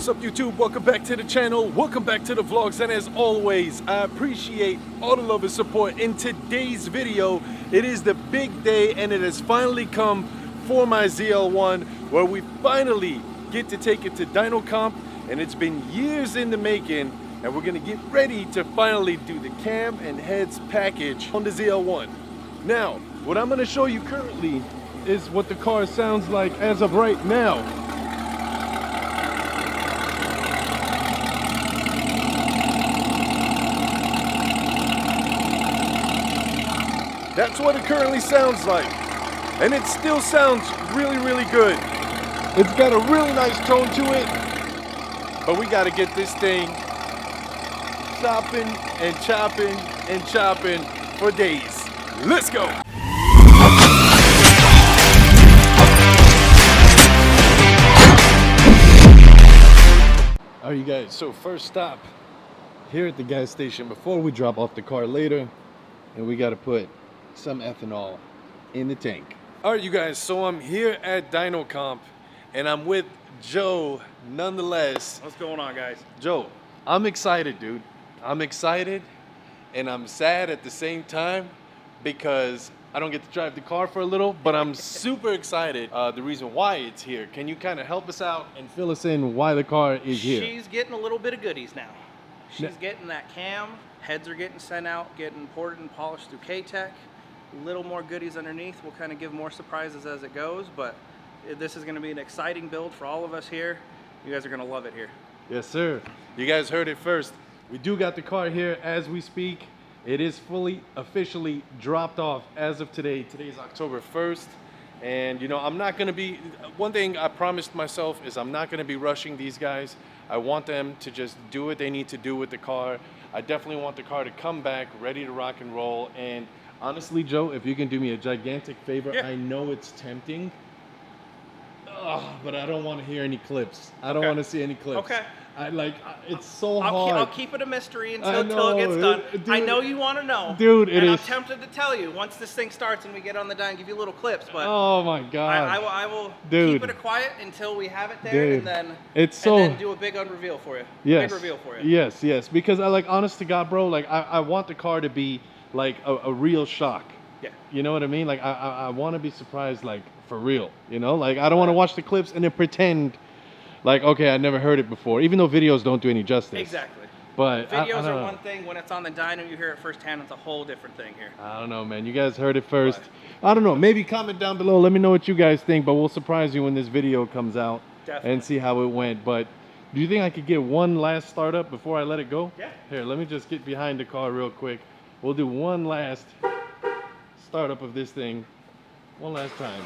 What's up YouTube? Welcome back to the channel. Welcome back to the vlogs, and as always, I appreciate all the love and support. In today's video, it is the big day and it has finally come for my ZL1, where we finally get to take it to DynoComp, and it's been years in the making, and we're gonna get ready to finally do the cam and heads package on the ZL1. Now, what I'm gonna show you currently is what the car sounds like as of right now. That's what it currently sounds like. And it still sounds really, really good. It's got a really nice tone to it. But we gotta get this thing chopping and chopping and chopping for days. Let's go. All right, you guys, so first stop here at the gas station before we drop off the car later, and we gotta put some ethanol in the tank. All right, you guys, so I'm here at DynoComp, and I'm with Joe nonetheless. What's going on, guys? Joe, I'm excited, dude. I'm excited, and I'm sad at the same time because I don't get to drive the car for a little, but I'm super excited. The reason why it's here. Can you kind of help us out and fill us in why the car is here? She's getting a little bit of goodies now. She's getting that cam. Heads are getting sent out, getting ported and polished through K-Tech. A little more goodies underneath. We'll kind of give more surprises as it goes, but this is going to be an exciting build for all of us here. You guys are going to love it here. Yes, sir. You guys heard it first. We do got the car here as we speak. It is fully, officially dropped off as of today. Today's October 1st. And, you know, I'm not going to be, one thing I promised myself is I'm not going to be rushing these guys. I want them to just do what they need to do with the car. I definitely want the car to come back ready to rock and roll. And honestly, Joe, if you can do me a gigantic favor, yeah. I know it's tempting, but I don't want to hear any clips. I don't want to see any clips. Okay. It's so hard. I'll keep it a mystery until it gets done. Dude, I know you want to know. Dude, I'm tempted to tell you once this thing starts and we get on the dyno and give you little clips, but oh my God. I will Dude. keep it quiet until we have it there, Dude. and then do a big unreveal for you. Yes. Big reveal for you. Yes, because honest to God, bro, I want the car to be like a real shock. Yeah. You know what I mean? Like I want to be surprised, like for real, you know? Like I don't want to watch the clips and then pretend like, okay, I never heard it before, even though videos don't do any justice. Exactly. But videos are one thing. When it's on the dyno, you hear it firsthand. It's a whole different thing here. I don't know, man. You guys heard it first. I don't know. Maybe comment down below. Let me know what you guys think, but we'll surprise you when this video comes out. Definitely. And see how it went. But do you think I could get one last startup before I let it go? Yeah. Here, let me just get behind the car real quick. We'll do one last startup of this thing. One last time.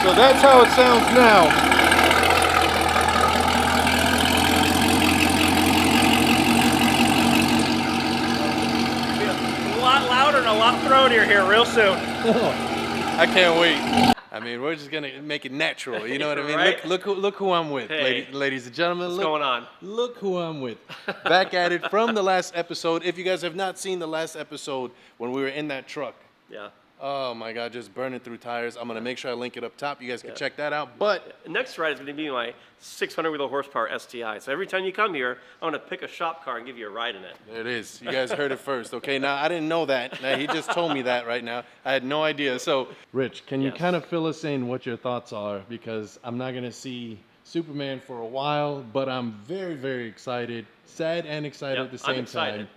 So that's how it sounds now. A lot louder and a lot throatier here real soon. I can't wait. I mean, we're just gonna make it natural. You know what I mean? Right? Look who I'm with, Hey. ladies and gentlemen. What's going on? Look who I'm with. Back at it from the last episode. If you guys have not seen the last episode when we were in that truck. Yeah. Oh my God, just burning through tires. I'm gonna make sure I link it up top. You guys can check that out. But next ride is going to be my 600 wheel horsepower STI. So every time you come here, I'm going to pick a shop car and give you a ride in it. there it is. You guys heard it first. Okay, now I didn't know that. Now, he just told me that right now. I had no idea. So, Rich, can you Yes. kind of fill us in what your thoughts are? Because I'm not gonna see Superman for a while, but I'm very, very excited, sad and excited Yep, at the I'm same excited. time.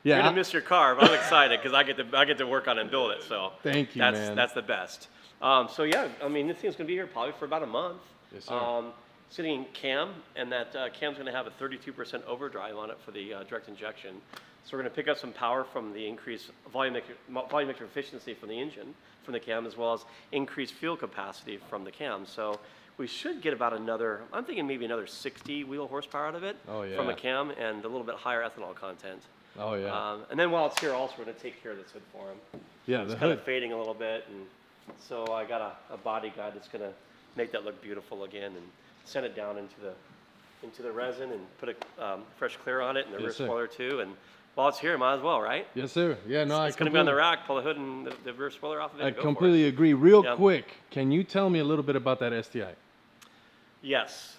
You're Yeah. going to miss your car, but I'm excited because I get to work on it and build it. So Thank you, that's, man. That's the best. So yeah, I mean, this thing's going to be here probably for about a month. Yes, sir. Sitting in cam, and that cam's going to have a 32% overdrive on it for the direct injection. So we're going to pick up some power from the increased volumetric efficiency from the engine, from the cam, as well as increased fuel capacity from the cam. So we should get about another, I'm thinking maybe another 60 wheel horsepower out of it from a cam, and a little bit higher ethanol content. Oh yeah. And then while it's here, also we're going to take care of this hood for him. Yeah, It's the kind hood. of fading a little bit, and so I got a body guide that's going to make that look beautiful again, and send it down into the resin and put a fresh clear on it, and the rear Yes, sir. spoiler too, and While it's here, might as well, right? Yes, sir. Yeah, no, It's going to be on the rack. Pull the hood and the rear spoiler off of it. I and go completely for it. agree. Real Yeah. quick, can you tell me a little bit about that STI? Yes.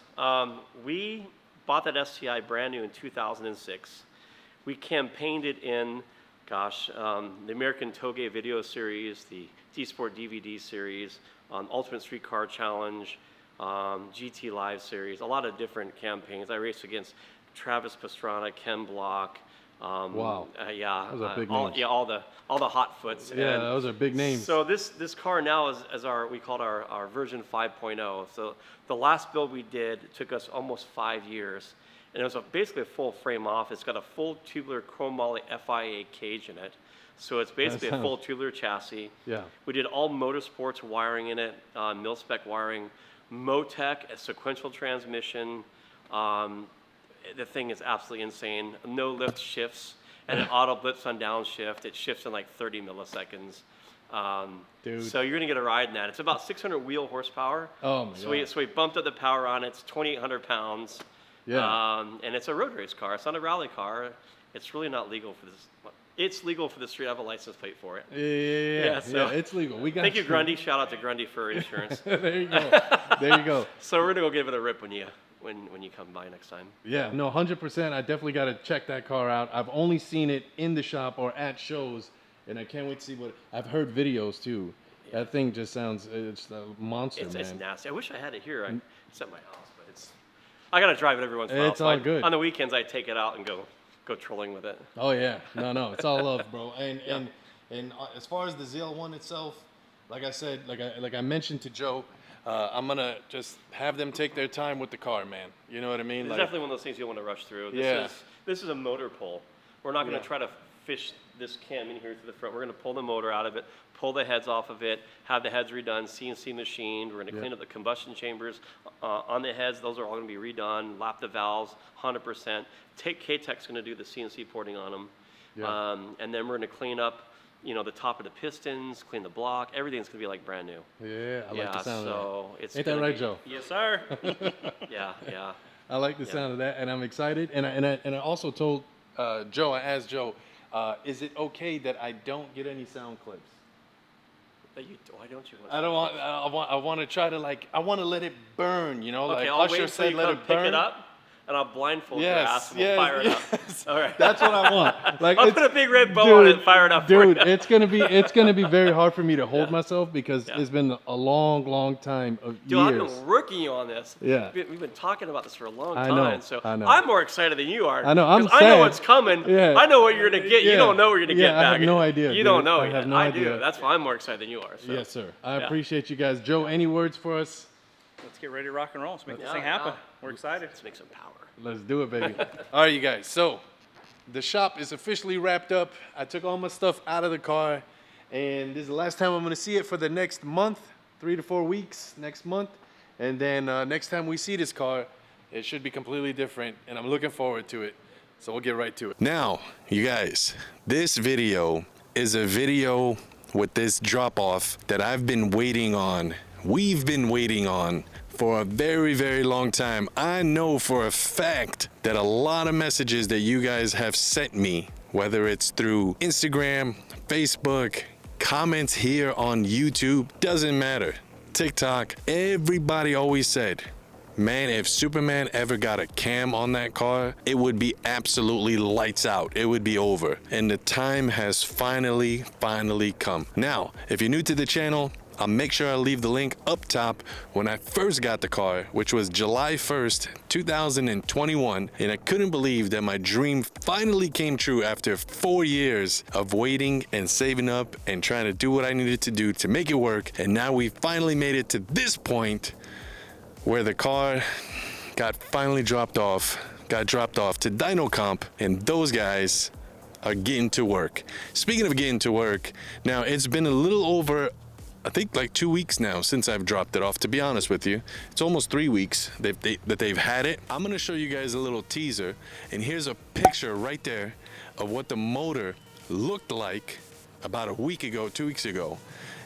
We bought that STI brand new in 2006. We campaigned it in, the American Toge video series, the D-Sport DVD series, Ultimate Street Car Challenge, GT Live series, a lot of different campaigns. I raced against Travis Pastrana, Ken Block. Wow. Yeah. Those are big all, names. yeah, all the hot foots. Yeah, And those are big names. So this car now is we called our version 5.0. So the last build we did took us almost 5 years. And it was basically a full frame off. It's got a full tubular chrome moly FIA cage in it. So it's basically a full tubular chassis. Yeah. We did all motorsports wiring in it, mil-spec wiring, Motec, a sequential transmission. The thing is absolutely insane. No lift shifts, and it auto blips on downshift. It shifts in like 30 milliseconds. Dude. So you're gonna get a ride in that. It's about 600 wheel horsepower. Oh my God. So we bumped up the power on it. It's 2,800 pounds. Yeah. And it's a road race car. It's not a rally car. It's really not legal for this. It's legal for the street. I have a license plate for it. Yeah, so- it's legal. We got Thank you, Grundy. Shout out to Grundy for insurance. There you go. There you go. So we're gonna go give it a rip when you come by next time. Yeah, no, 100%. I definitely got to check that car out. I've only seen it in the shop or at shows, and I can't wait to see what. I've heard videos too. Yeah. That thing just sounds, it's a monster, It's man. nasty. I wish I had it here. It's at my house, but I gotta drive it every once in a while. It's all good. On the weekends, I take it out and go trolling with it. Oh yeah, no, it's all love, bro. And as far as the ZL1 itself, like I said, like I mentioned to Joe, I'm gonna just have them take their time with the car, man. You know what I mean? It's definitely one of those things you want to rush through. Yeah. This is a motor pull. We're not gonna Yeah. try to fish this cam in here to the front. We're gonna pull the motor out of it, pull the heads off of it, have the heads redone, CNC machined. We're gonna clean up the combustion chambers on the heads. Those are all gonna be redone. Lap the valves, 100%. K-Tech's gonna do the CNC porting on them. Yeah. And then we're gonna clean up, the top of the pistons, clean the block. Everything's gonna be like brand new. Yeah, I like the sound of so it's Ain't that gonna right, be- Joe? Yes, sir. Yeah. that. I like the sound of that, and I'm excited. And I also told Joe, I asked Joe, is it okay that I don't get any sound clips? Why don't you? I don't want. I want to try to I want to let it burn. Okay, like I'll Usher wait until said, you let come it pick burn. it up, and I'll blindfold your Yes, ass and we'll yes, fire it up. yes. All right. That's what I want. Like I'll it's- put a big red bow on it and fire it up for Dude, you. it's gonna be very hard for me to hold myself because it's been a long time of Dude, I've years. been working you on this. Yeah. We've been talking about this for a long I time. know, So I know. I'm more excited than you are. I know, I'm 'cause I know sad. what's coming. Yeah. I know what you're gonna get. You Yeah. don't know what you're gonna get Yeah, I back. have no idea, You dude. don't know I yet. have no I idea. do. That's why I'm more excited than you are. So. Yes, sir. I Yeah. appreciate you guys. Joe, any words for us? Let's get ready to rock and roll. Let's make this Yeah, thing happen. yeah. We're excited. Let's make some power. Let's do it, baby. All right, you guys. So the shop is officially wrapped up. I took all my stuff out of the car, and this is the last time I'm going to see it for the next month, 3 to 4 weeks next month. And then next time we see this car, it should be completely different, and I'm looking forward to it. So we'll get right to it. Now, you guys, this video is a video with this drop-off that I've been waiting on. We've been waiting on for a very, very long time. I know for a fact that a lot of messages that you guys have sent me, whether it's through Instagram, Facebook, comments here on YouTube, doesn't matter. TikTok, everybody always said, man, if Superman ever got a cam on that car, it would be absolutely lights out. It would be over. And the time has finally come. Now, if you're new to the channel, I'll make sure I leave the link up top when I first got the car, which was July 1st, 2021. And I couldn't believe that my dream finally came true after 4 years of waiting and saving up and trying to do what I needed to do to make it work. And now we finally made it to this point where the car got dropped off to DynoComp, and those guys are getting to work. Speaking of getting to work, now it's been a little over, I think like 2 weeks now since I've dropped it off, to be honest with you. It's almost 3 weeks that they've had it. I'm gonna show you guys a little teaser, and here's a picture right there of what the motor looked like about a week ago, 2 weeks ago.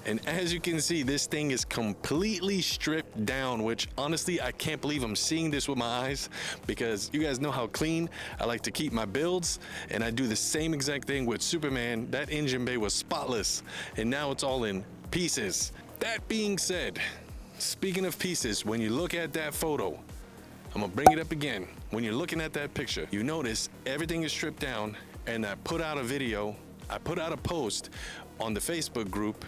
And as you can see, this thing is completely stripped down, which honestly, I can't believe I'm seeing this with my eyes, because you guys know how clean I like to keep my builds, and I do the same exact thing with Superman. That engine bay was spotless, and now it's all in pieces. That being said, speaking of pieces, when you look at that photo, I'm gonna bring it up again. When you're looking at that picture, you notice everything is stripped down, and I put out a post on the Facebook group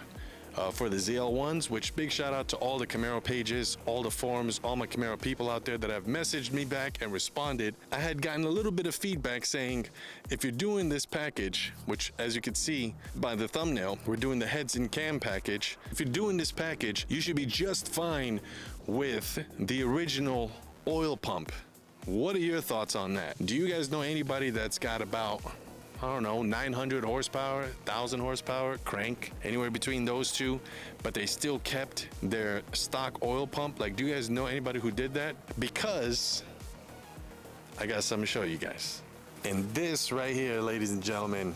for the ZL1s, which big shout out to all the Camaro pages, all the forums, all my Camaro people out there that have messaged me back and responded. I had gotten a little bit of feedback saying, if you're doing this package, which as you can see by the thumbnail, we're doing the heads and cam package. If you're doing this package, you should be just fine with the original oil pump. What are your thoughts on that? Do you guys know anybody that's got about, I don't know, 900 horsepower, 1,000 horsepower, crank, anywhere between those two, but they still kept their stock oil pump? Like, do you guys know anybody who did that? Because I got something to show you guys. And this right here, ladies and gentlemen,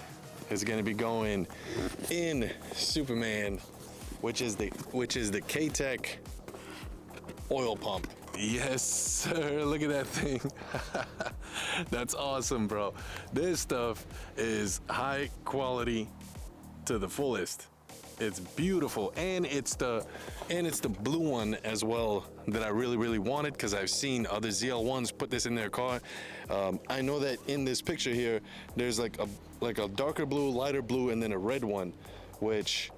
is gonna be going in Superman, which is the K-Tech oil pump. Yes, sir. Look at that thing. That's awesome, bro. This stuff is high quality to the fullest. It's beautiful, and it's the blue one as well that I really wanted, because I've seen other ZL1s put this in their car. I know that in this picture here, there's like a darker blue, lighter blue, and then a red one, which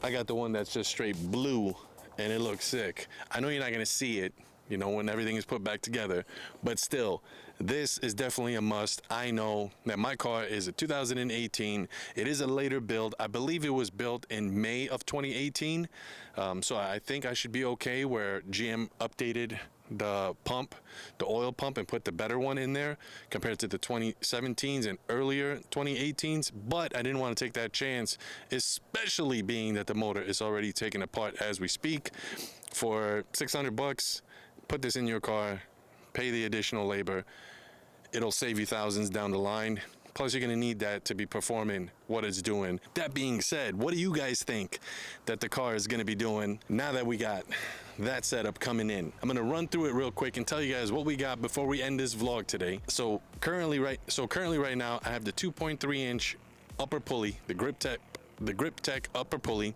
I got the one that's just straight blue, and it looks sick. I know you're not gonna see it, you know, when everything is put back together, but still, this is definitely a must. I know that my car is a 2018. It is a later build. I believe it was built in May of 2018. So I think I should be okay where GM updated the pump, the oil pump, and put the better one in there compared to the 2017s and earlier 2018s. But I didn't want to take that chance, especially being that the motor is already taken apart as we speak. For 600 bucks, put this in your car, pay the additional labor. It'll save you thousands down the line. Plus, you're gonna need that to be performing what it's doing. That being said, what do you guys think that the car is gonna be doing now that we got that setup coming in? I'm gonna run through it real quick and tell you guys what we got before we end this vlog today. So currently right now, I have the 2.3-inch upper pulley, the Grip Tech upper pulley.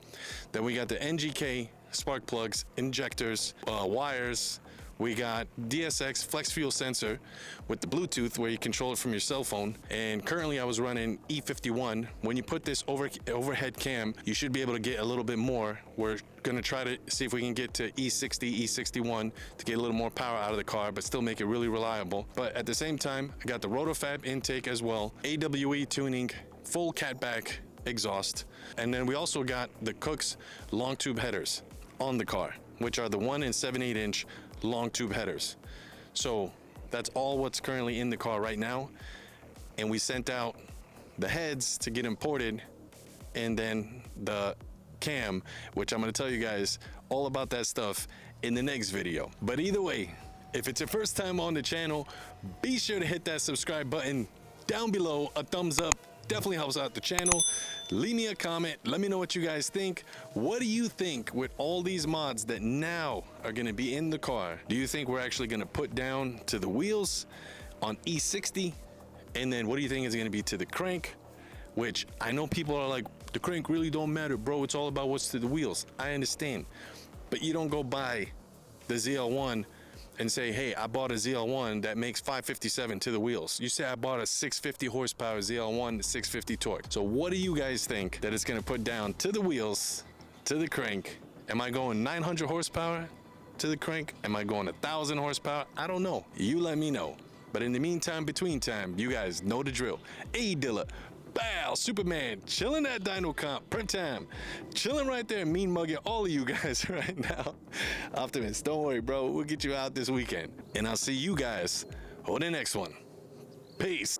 Then we got the NGK spark plugs, injectors, wires. We got DSX flex fuel sensor with the Bluetooth where you control it from your cell phone. And currently I was running E51. When you put this overhead cam, you should be able to get a little bit more. We're gonna try to see if we can get to E60, E61 to get a little more power out of the car, but still make it really reliable. But at the same time, I got the Rotofab intake as well, AWE tuning, full catback exhaust. And then we also got the Cook's long tube headers on the car, which are the 1 and 7/8 inch long tube headers. So that's all what's currently in the car right now. And we sent out the heads to get imported, and then the cam, which I'm gonna tell you guys all about that stuff in the next video. But either way, if it's your first time on the channel, be sure to hit that subscribe button down below. A thumbs up definitely helps out the channel. Leave me a comment. Let me know what you guys think. What do you think with all these mods that now are going to be in the car? Do you think we're actually going to put down to the wheels on E60? And then what do you think is going to be to the crank? Which I know people are like, the crank really don't matter, bro. It's all about what's to the wheels. I understand. But you don't go buy the ZL1 and say, hey, I bought a ZL1 that makes 557 to the wheels. You say I bought a 650 horsepower ZL1 to 650 torque. So what do you guys think that it's gonna put down to the wheels, to the crank? Am I going 900 horsepower to the crank? Am I going 1,000 horsepower? I don't know. You let me know. But in the meantime, between time, you guys know the drill. Hey, Dilla. Bow, Superman, chilling at DynoComp, print time, chilling right there, mean mugging all of you guys right now. Optimus, don't worry, bro, we'll get you out this weekend. And I'll see you guys on the next one. Peace.